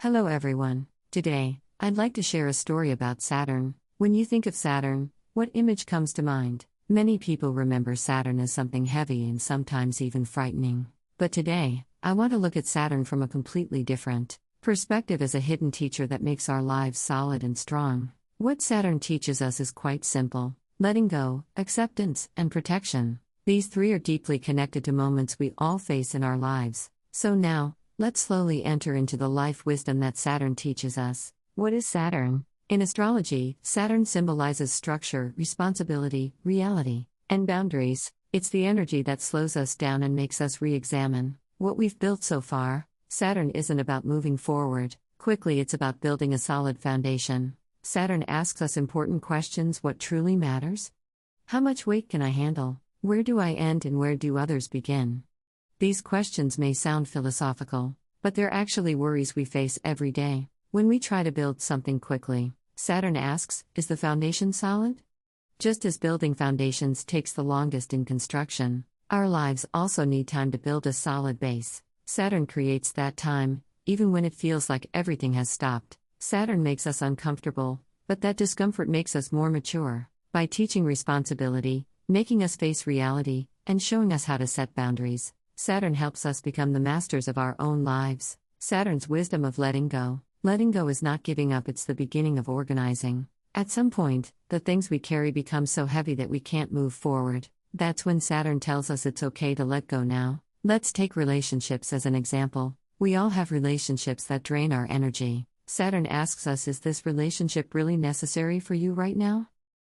Hello everyone. Today, I'd like to share a story about Saturn. When you think of Saturn, what image comes to mind? Many people remember Saturn as something heavy and sometimes even frightening. But today, I want to look at Saturn from a completely different perspective as a hidden teacher that makes our lives solid and strong. What Saturn teaches us is quite simple: letting go, acceptance, and protection. These three are deeply connected to moments we all face in our lives. So now, let's slowly enter into the life wisdom that Saturn teaches us. What is Saturn? In astrology, Saturn symbolizes structure, responsibility, reality, and boundaries. It's the energy that slows us down and makes us re-examine what we've built so far. Saturn isn't about moving forward quickly, it's about building a solid foundation. Saturn asks us important questions: what truly matters? How much weight can I handle? Where do I end and where do others begin? These questions may sound philosophical, but they're actually worries we face every day. When we try to build something quickly, Saturn asks, is the foundation solid? Just as building foundations takes the longest in construction, our lives also need time to build a solid base. Saturn creates that time, even when it feels like everything has stopped. Saturn makes us uncomfortable, but that discomfort makes us more mature. By teaching responsibility, making us face reality, and showing us how to set boundaries, Saturn helps us become the masters of our own lives. Saturn's wisdom of letting go. Letting go is not giving up, it's the beginning of organizing. At some point, the things we carry become so heavy that we can't move forward. That's when Saturn tells us it's okay to let go now. Let's take relationships as an example. We all have relationships that drain our energy. Saturn asks us, is this relationship really necessary for you right now?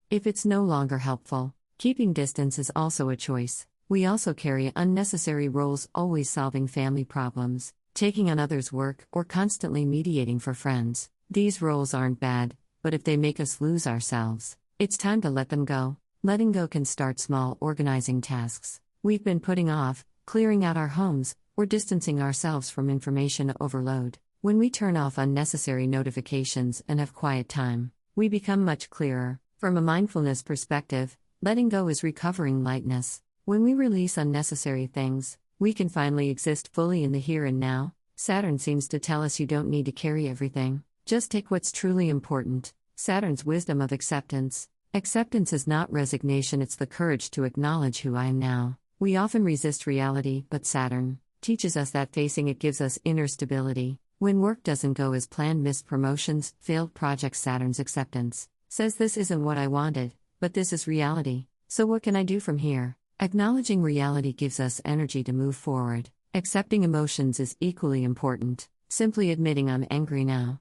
If it's no longer helpful, keeping distance is also a choice. We also carry unnecessary roles, always solving family problems, taking on others' work, or constantly mediating for friends. These roles aren't bad, but if they make us lose ourselves, it's time to let them go. Letting go can start small, organizing tasks we've been putting off, clearing out our homes, or distancing ourselves from information overload. When we turn off unnecessary notifications and have quiet time, we become much clearer. From a mindfulness perspective, letting go is recovering lightness. When we release unnecessary things, we can finally exist fully in the here and now. Saturn seems to tell us you don't need to carry everything, just take what's truly important. Saturn's wisdom of acceptance. Acceptance is not resignation, it's the courage to acknowledge who I am now. We often resist reality, but Saturn teaches us that facing it gives us inner stability. When work doesn't go as planned, missed promotions, failed projects, Saturn's acceptance says, this isn't what I wanted, but this is reality. So what can I do from here? Acknowledging reality gives us energy to move forward. Accepting emotions is equally important. Simply admitting I'm angry now,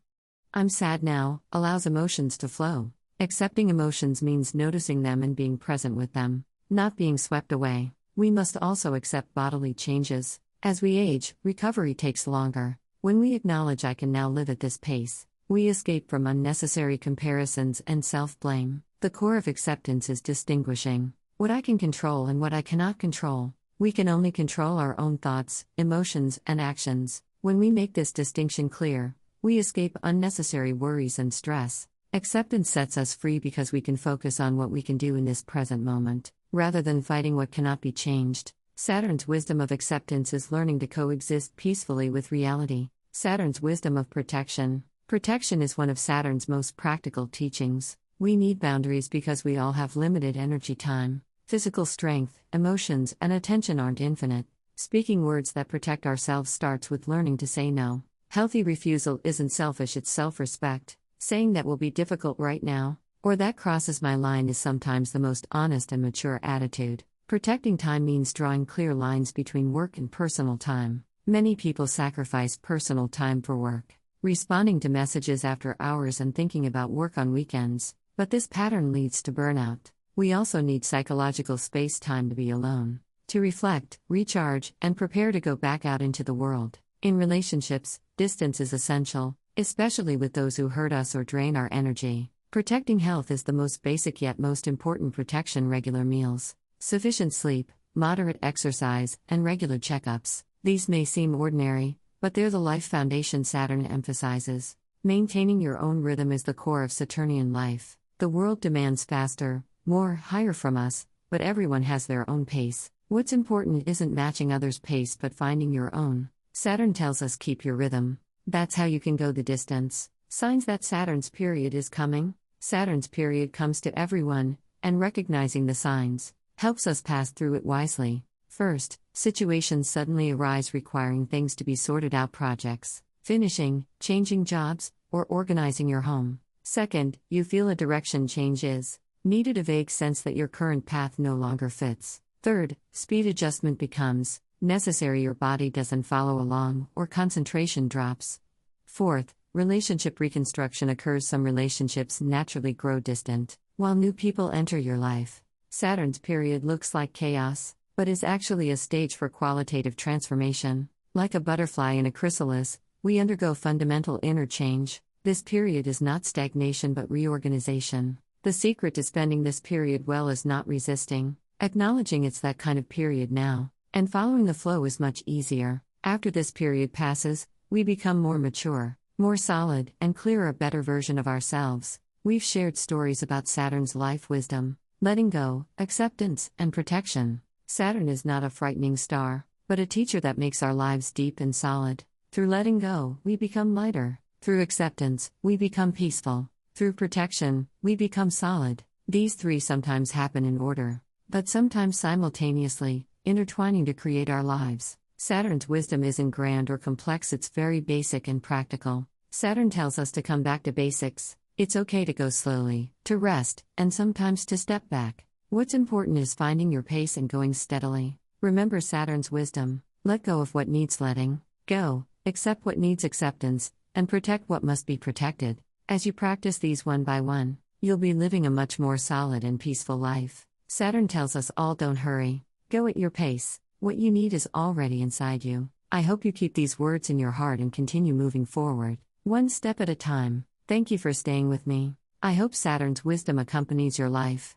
I'm sad now, allows emotions to flow. Accepting emotions means noticing them and being present with them, not being swept away. We must also accept bodily changes. As we age, recovery takes longer. When we acknowledge I can now live at this pace, we escape from unnecessary comparisons and self-blame. The core of acceptance is distinguishing what I can control and what I cannot control. We can only control our own thoughts, emotions, and actions. When we make this distinction clear, we escape unnecessary worries and stress. Acceptance sets us free because we can focus on what we can do in this present moment, rather than fighting what cannot be changed. Saturn's wisdom of acceptance is learning to coexist peacefully with reality. Saturn's wisdom of protection. Protection is one of Saturn's most practical teachings. We need boundaries because we all have limited energy time. Physical strength, emotions, and attention aren't infinite. Speaking words that protect ourselves starts with learning to say no. Healthy refusal isn't selfish, it's self-respect. Saying that will be difficult right now, or that crosses my line, is sometimes the most honest and mature attitude. Protecting time means drawing clear lines between work and personal time. Many people sacrifice personal time for work, responding to messages after hours and thinking about work on weekends. But this pattern leads to burnout. We also need psychological space-time to be alone, to reflect, recharge, and prepare to go back out into the world. In relationships, distance is essential, especially with those who hurt us or drain our energy. Protecting health is the most basic yet most important protection: regular meals, sufficient sleep, moderate exercise, and regular checkups. These may seem ordinary, but they're the life foundation Saturn emphasizes. Maintaining your own rhythm is the core of Saturnian life. The world demands faster, more, higher from us, but everyone has their own pace. What's important isn't matching others' pace but finding your own. Saturn tells us keep your rhythm. That's how you can go the distance. Signs that Saturn's period is coming. Saturn's period comes to everyone, and recognizing the signs helps us pass through it wisely. First, situations suddenly arise requiring things to be sorted out, projects, finishing, changing jobs, or organizing your home. Second, you feel a direction change is needed, a vague sense that your current path no longer fits. Third, speed adjustment becomes necessary, your body doesn't follow along, or concentration drops. Fourth, relationship reconstruction occurs, some relationships naturally grow distant, while new people enter your life. Saturn's period looks like chaos, but is actually a stage for qualitative transformation. Like a butterfly in a chrysalis, we undergo fundamental inner change. This period is not stagnation but reorganization. The secret to spending this period well is not resisting, acknowledging it's that kind of period now, and following the flow is much easier. After this period passes, we become more mature, more solid, and clearer, a better version of ourselves. We've shared stories about Saturn's life wisdom, letting go, acceptance, and protection. Saturn is not a frightening star, but a teacher that makes our lives deep and solid. Through letting go, we become lighter. Through acceptance, we become peaceful. Through protection, we become solid. These three sometimes happen in order, but sometimes simultaneously, intertwining to create our lives. Saturn's wisdom isn't grand or complex, it's very basic and practical. Saturn tells us to come back to basics. It's okay to go slowly, to rest, and sometimes to step back. What's important is finding your pace and going steadily. Remember Saturn's wisdom: let go of what needs letting go, accept what needs acceptance, and protect what must be protected. As you practice these one by one, you'll be living a much more solid and peaceful life. Saturn tells us all, don't hurry. Go at your pace. What you need is already inside you. I hope you keep these words in your heart and continue moving forward, one step at a time. Thank you for staying with me. I hope Saturn's wisdom accompanies your life.